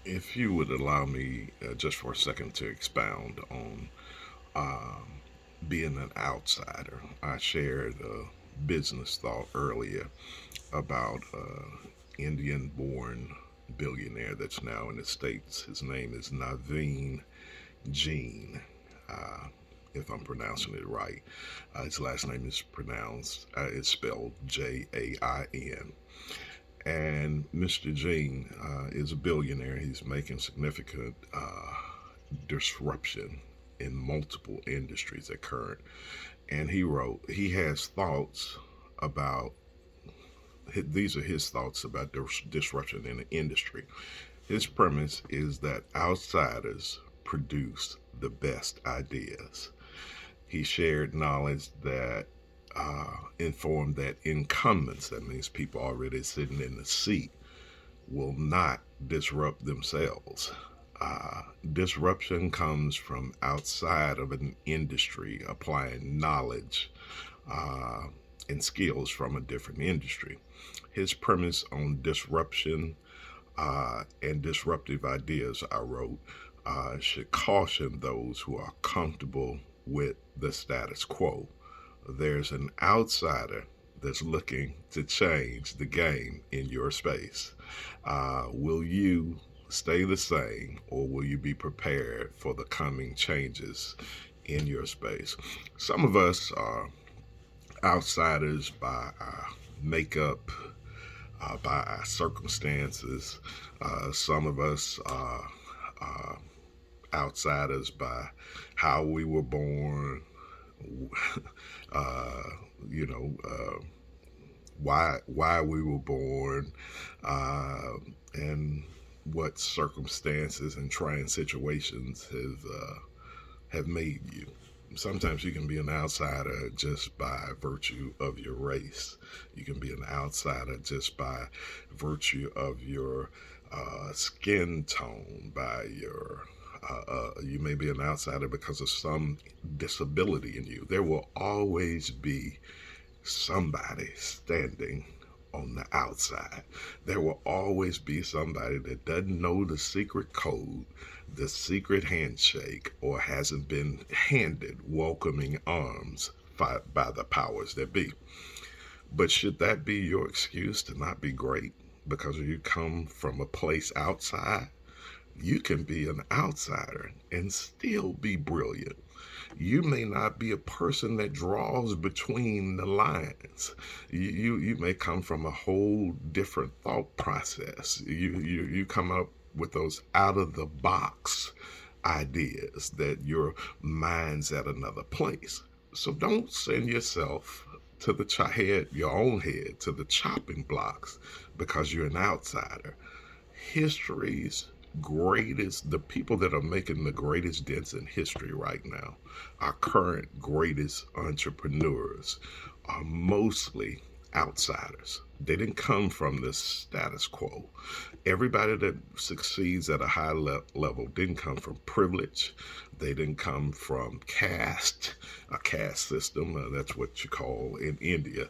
If you would allow me just for a second to expound on being an outsider, I shared a business thought earlier about Indian born billionaire that's now in the States. His name is Naveen Jean, uh, if I'm pronouncing it right. His last name is it's spelled Jain. And Mr. Jean is a billionaire. He's making significant disruption in multiple industries at current. And he has thoughts about, these are his thoughts about disruption in the industry. His premise is that outsiders produce the best ideas. He shared knowledge that informed that incumbents, that means people already sitting in the seat, will not disrupt themselves. Disruption comes from outside of an industry, applying knowledge uh, and skills from a different industry. His premise on disruption and disruptive ideas, I wrote, should caution those who are comfortable with the status quo. There's an outsider that's looking to change the game in your space. Will you stay the same, or will you be prepared for the coming changes in your space? Some of us are outsiders by our makeup, by our circumstances. Some of us are uh, outsiders by how we were born, uh, you know, why we were born, uh, and what circumstances and trying situations have made you. Sometimes you can be an outsider just by virtue of your race. You can be an outsider just by virtue of your skin tone, by your you may be an outsider because of some disability in you. There will always be somebody standing on the outside. There will always be somebody that doesn't know the secret code, the secret handshake, or hasn't been handed welcoming arms by the powers that be. But should that be your excuse to not be great because you come from a place outside? You can be an outsider and still be brilliant. You may not be a person that draws between the lines. You may come from a whole different thought process. You come up with those out of the box ideas that your mind's at another place. So don't send yourself to the head, your own head, to the chopping blocks because you're an outsider. History's greatest, the people that are making the greatest dents in history right now, our current greatest entrepreneurs, are mostly outsiders. They didn't come from the status quo. Everybody that succeeds at a high level didn't come from privilege. They didn't come from caste, a caste system. That's what you call in India,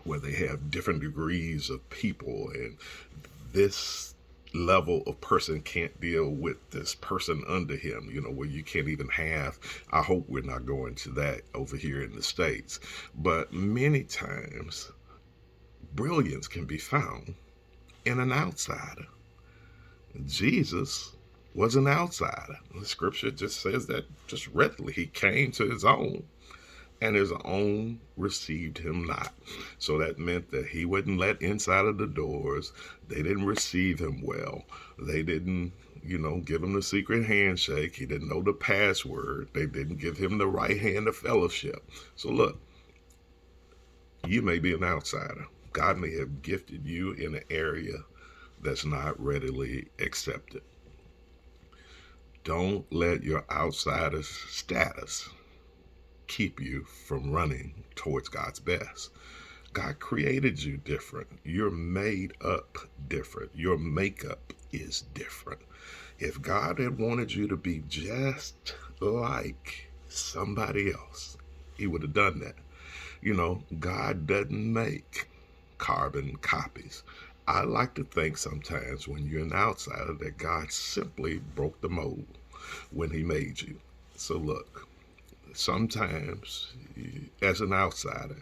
where they have different degrees of people, and this level of person can't deal with this person under him, where you can't even have, I hope we're not going to that over here in the States. But many times, brilliance can be found in an outsider. Jesus was an outsider. The scripture just says that just readily. He came to his own, and his own received him not. So that meant that he wasn't let inside of the doors. They didn't receive him well. They didn't, give him the secret handshake. He didn't know the password. They didn't give him the right hand of fellowship. So look, you may be an outsider. God may have gifted you in an area that's not readily accepted. Don't let your outsider status keep you from running towards God's best. God created you different. You're made up different. Your makeup is different. If God had wanted you to be just like somebody else, He would have done that. God doesn't make carbon copies. I like to think sometimes when you're an outsider that God simply broke the mold when he made you. So look, sometimes as an outsider,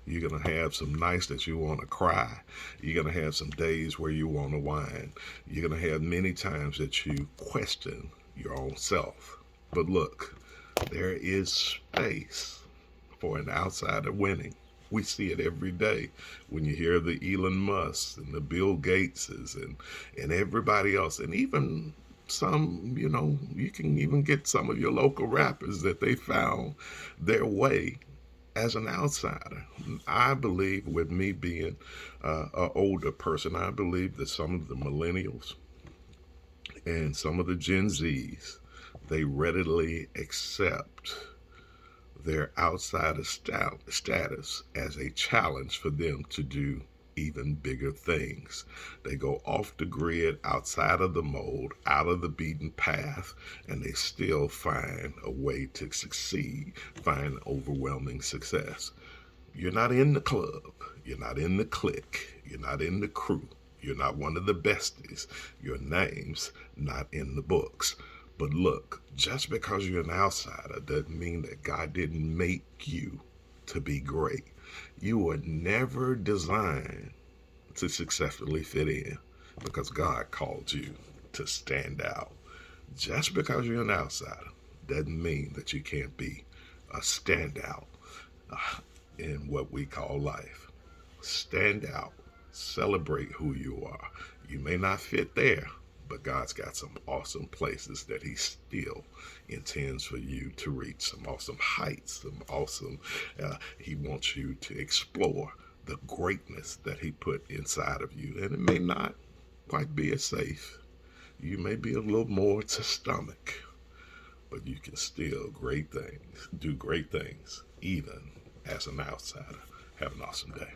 you're going to have some nights that you want to cry. You're going to have some days where you want to whine. You're going to have many times that you question your own self. But look, there is space for an outsider winning. We see it every day when you hear the Elon Musk and the Bill Gateses and everybody else, and even some, you can even get some of your local rappers that they found their way as an outsider. I believe, with me being an older person, I believe that some of the millennials and some of the Gen Zs, they readily accept their outsider status as a challenge for them to do even bigger things. They go off the grid, outside of the mold, out of the beaten path, and they still find a way to succeed, find overwhelming success. You're not in the club, you're not in the clique, you're not in the crew, you're not one of the besties, your name's not in the books. But look, just because you're an outsider doesn't mean that God didn't make you to be great. You were never designed to successfully fit in because God called you to stand out. Just because you're an outsider doesn't mean that you can't be a standout in what we call life. Stand out, celebrate who you are. You may not fit there, but God's got some awesome places that he still intends for you to reach, some awesome heights, he wants you to explore the greatness that he put inside of you. And it may not quite be as safe. You may be a little more to stomach, but you can still do great things, even as an outsider. Have an awesome day.